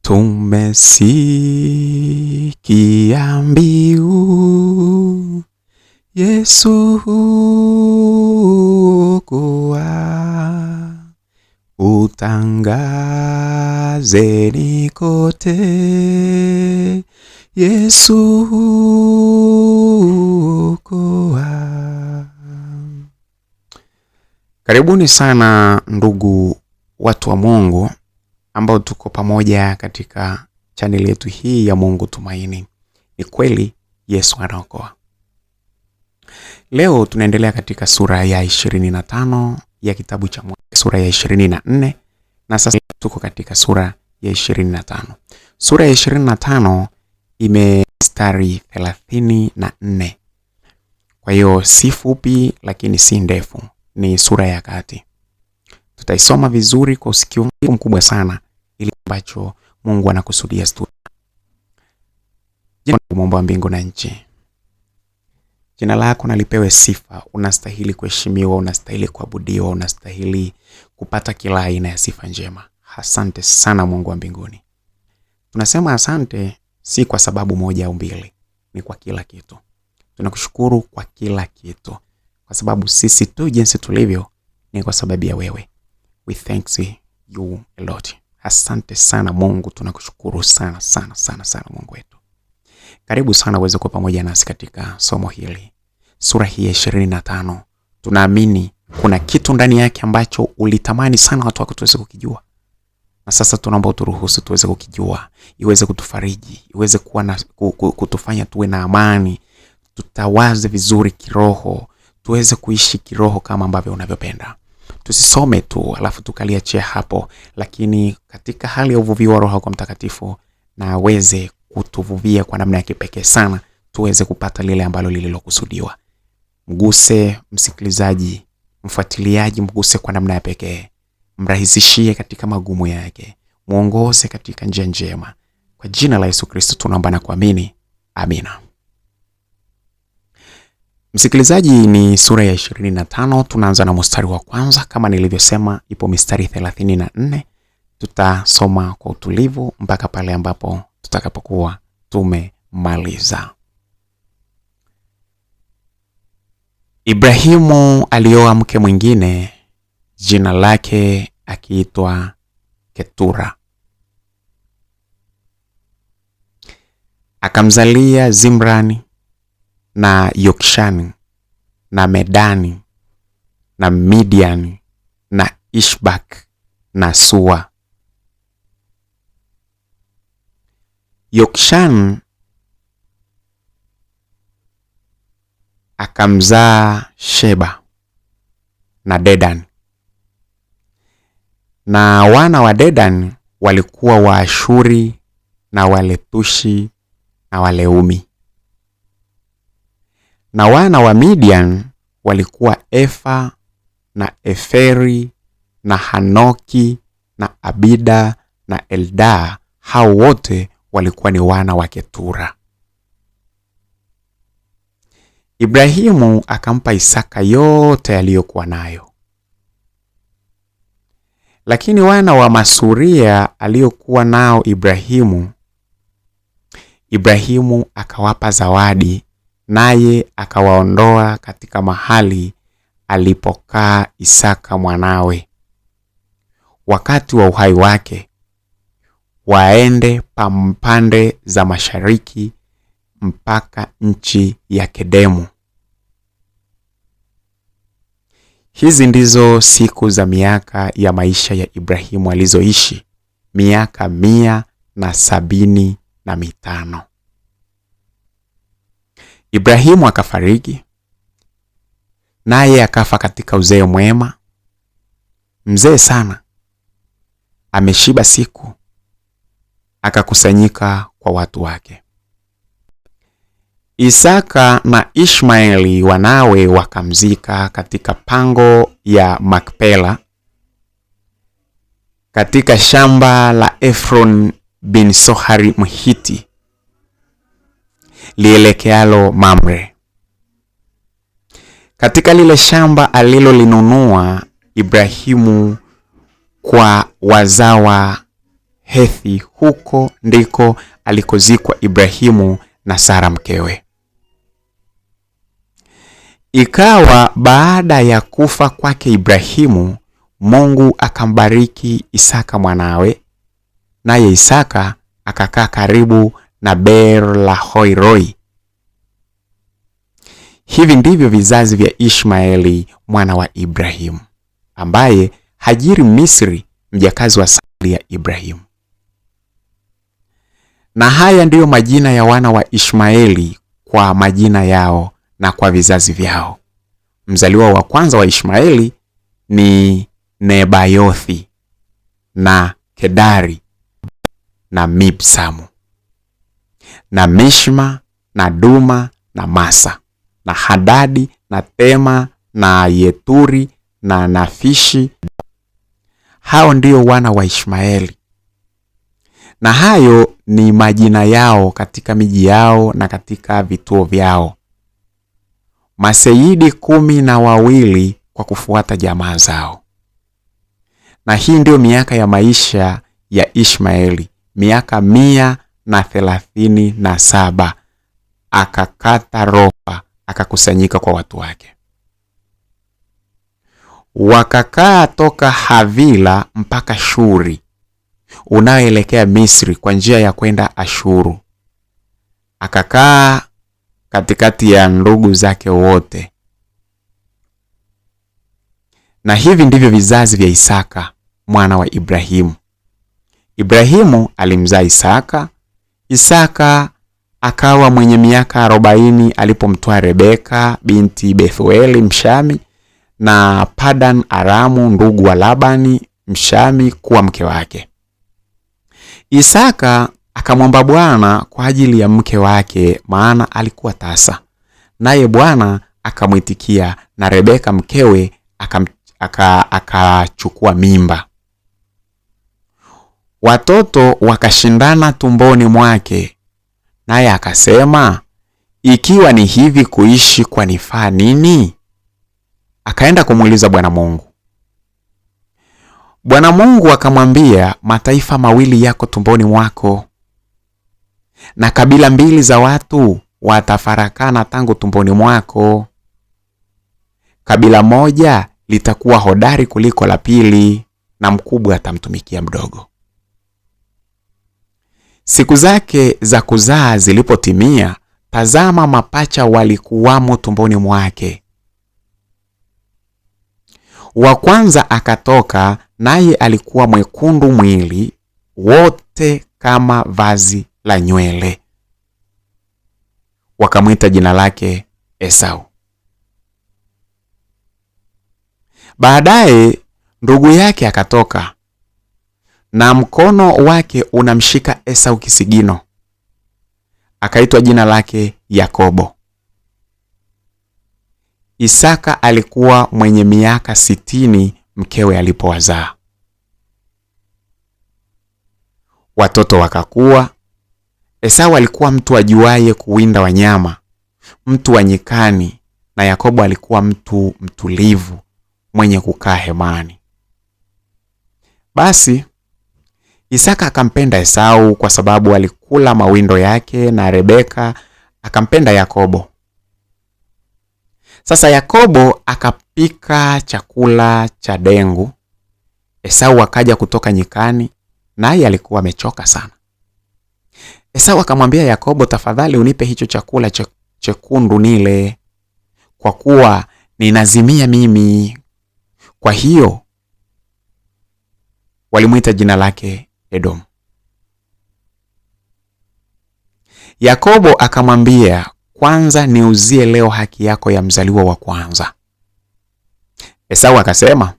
Tumesikia mbiu Yesu huokoa, utangazeni kote Yesu huokoa. Karibuni sana ndugu watu wa Mungu ambao tuko pamoja katika channel yetu hii ya Mungu Tumaini. Ni kweli Yesu anaokoa. Leo tunaendelea katika sura ya 25 ya kitabu cha Mwanzo, sura ya 24, na sasa tuko katika sura ya 25. Sura ya 25 imestari 34. Kwa hiyo si fupi lakini si ndefu, ni sura ya kati. Tutaisoma vizuri kwa usikivu mkubwa sana ili ambacho Mungu anakusudia sura. Jina la Mungu wa mbingu na nchi, jina lako nalipewe sifa. Unastahili kuheshimiwa, unastahili kuabudiwa, unastahili kupata kila aina ya sifa njema. Asante sana Mungu wa mbinguni. Tunasema asante si kwa sababu moja au mbili, ni kwa kila kitu. Tunakushukuru kwa kila kitu, kwa sababu sisi tu jinsi tulivyo ni kwa sababu ya wewe. We thank you a lot. Asante sana Mungu, tunakushukuru sana sana sana sana Mungu wetu. Karibu sana uweze kuwa pamoja nasi katika somo hili. Sura hii ya 25. Tunaamini kuna kitu ndani yake ambacho ulitamani sana watu wako tuweze kukijua. Na sasa tunaomba uturuhusu tuweze kukijua, iweze kutufariji, iweze kuwa na kutufanya tuwe na amani, tutawaze vizuri kiroho, tuweze kuishi kiroho kama ambavyo unavyopenda. Tusisome tu alafu tukaliachia hapo, lakini katika hali ya uvuvio wa Roho Mtakatifu na aweze kutuvuvia kwa namna ya kipekee sana, tuweze kupata lile ambalo lililokusudiwa. Mguse msikilizaji, mfuatiliaji, mguse kwa namna ya pekee. Mrahisishie katika magumu yake, muongoze katika njia njema. Kwa jina la Yesu Kristo tunaomba na kuamini. Amina. Msikilizaji, ni sura ya 25. Tunaanza na mstari wa kwanza. Kama nilivyosema, ipo mistari 34. Tutasoma kwa utulivu mpaka pale ambapo tutakapokuwa tumemaliza. Ibrahimu alioa mke mwingine, jina lake akiitwa Ketura. Akamzalia Zimrani na Yokshani na Medani na Midiani na Ishbak na Sua. Yokshan akamzaa Sheba na Dedan. Na wana wa Dedan walikuwa Waashuri na Waletushi na Waleumi. Na wana wa Midian walikuwa Efa na Eferi na Hanoki na Abida na Eldaa. Hao wote walikuwa ni wana wa Ketura. Ibrahimu akampa Isaka yote aliyokuwa nayo. Lakini wana wa Masuria aliyokuwa nao Ibrahimu akawapa zawadi, naye akawaondoa katika mahali alipokaa Isaka mwanawe wakati wa uhai wake, waende pande za mashariki mpaka nchi ya Kedemu. Hizi ndizo siku za miaka ya maisha ya Ibrahimu alizoishi, miaka 175. Ibrahimu akafariki, naye akafa katika uzee mwema, mzee sana, ameshiba siku. Akakusanyika kwa watu wake. Isaka na Ishmaeli wanawe wakamzika katika pango ya Makpela, katika shamba la Efron bin Sohari Mhiti lielekealo Mamre. Katika lile shamba alilolinunua Ibrahimu kwa wazawa Hethi. Huko ndiko alikozikwa Ibrahimu na Sara mkewe. Ikawa baada ya kufa kwake Ibrahimu, Mungu akambariki Isaka mwanawe, naye Isaka akakaa karibu na Beer-lahai-roi. Hivi ndivyo vizazi vya Ishmaeli mwana wa Ibrahimu, ambaye Hajiri Misri, mjakazi wa Sara ya Ibrahimu. Na haya ndiyo majina ya wana wa Ishmaeli kwa majina yao na kwa vizazi vyao. Mzaliwa wa kwanza wa Ishmaeli ni Nebayothi na Kedari na Mibsamu na Mishma na Duma na Masa na Hadadi na Tema na Yeturi na Nafishi. Hao ndio wana wa Ishmaeli, na hayo ni majina yao katika miji yao na katika vituo vyao, maseyidi 12 kwa kufuata jamaa zao. Na hii ndio miaka ya maisha ya Ishmaeli, miaka 137. Akakata ropa, akakusanyika kwa watu wake. Wakakaa toka Havila mpaka Shuri unaoelekea Misri kwa njia ya kwenda Ashuru. Akakaa katikati ya ndugu zake wote. Na hivi ndivyo vizazi vya Isaka mwana wa Ibrahimu. Ibrahimu alimzaa Isaka. Isaka akawa mwenye miaka 40 alipomtoa Rebeka binti Bethueli Mshami na Padan Aramu ndugu wa Labani Mshami kuwa mke wake. Isaka akamwomba Bwana kwa ajili ya mke wake, maana alikuwa tasa. Naye Bwana akamwitikia, na Rebeka mkewe akachukua mimba. Watoto wakashindana tumboni mwake, naye akasema, ikiwa ni hivi kuishi kwa nifaa nini? Akaenda kumuuliza Bwana Mungu. Bwana Mungu akamwambia, mataifa 2 yako tumboni mwako, na kabila 2 za watu watafarakana tangu tumboni mwako. Kabila moja litakuwa hodari kuliko la pili, na mkubwa atamtumikia mdogo. Siku zake za kuzaa zilipotimia, tazama, mapacha walikuwamo tumboni mwake. Wa kwanza akatoka, naye alikuwa mwekundu mwili wote kama vazi la nywele. Wakamwita jina lake Esau. Baadaye ndugu yake akatoka, na mkono wake unamshika Esau kisigino. Akaitwa jina lake Yakobo. Isaka alikuwa mwenye miaka 60 mkewe alipowazaa. Watoto wakakua. Esau alikuwa mtu ajuaye kuwinda wanyama, mtu wa nyikani, na Yakobo alikuwa mtu mtulivu, mwenye kukaa hemani. Basi Isaka akampenda Esau kwa sababu alikula mawindo yake, na Rebeka akampenda Yakobo. Sasa Yakobo akapika chakula cha dengu. Esau akaja kutoka nyikani, naye alikuwa amechoka sana. Esau akamwambia Yakobo, tafadhali unipe hicho chakula chekundu nile, kwa kuwa ninazimia mimi. Kwa hiyo walimuita jina lake Edom. Yakobo akamwambia, kwanza niuzie leo haki yako ya mzaliwa wa kwanza. Esau akasema,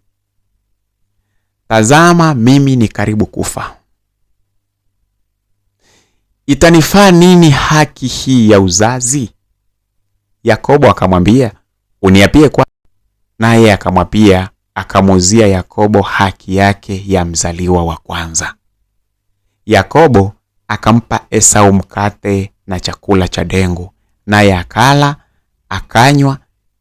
tazama, mimi ni karibu kufa. Itanifaa nini haki hii ya uzazi? Yakobo akamwambia, uniapie kwa. Naye akamwapia, akamuzia Yakobo haki yake ya mzaliwa wa kwanza. Yakobo akampa Esau mkate na chakula cha dengu, naye akala, akanywa,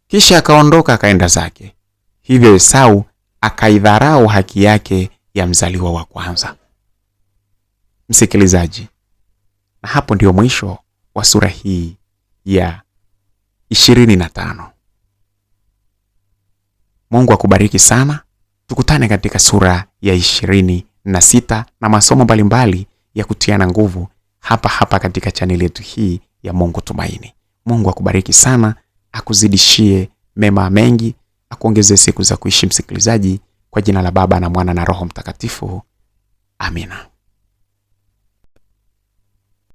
kisha akaondoka akaenda zake. Hivyo Esau akaidharau haki yake ya mzaliwa wa kwanza. msikilizaji. Na hapo ndio mwisho wa sura hii ya 25. Mungu akubariki sana. Tukutane katika sura ya 26 na masomo mbalimbali ya kutiana nguvu hapa katika chaneli yetu hii ya Mungu Tumaini. Mungu akubariki sana, akuzidishie mema mengi, akuongezee siku za kuishi msikilizaji, kwa jina la Baba na Mwana na Roho Mtakatifu. Amina.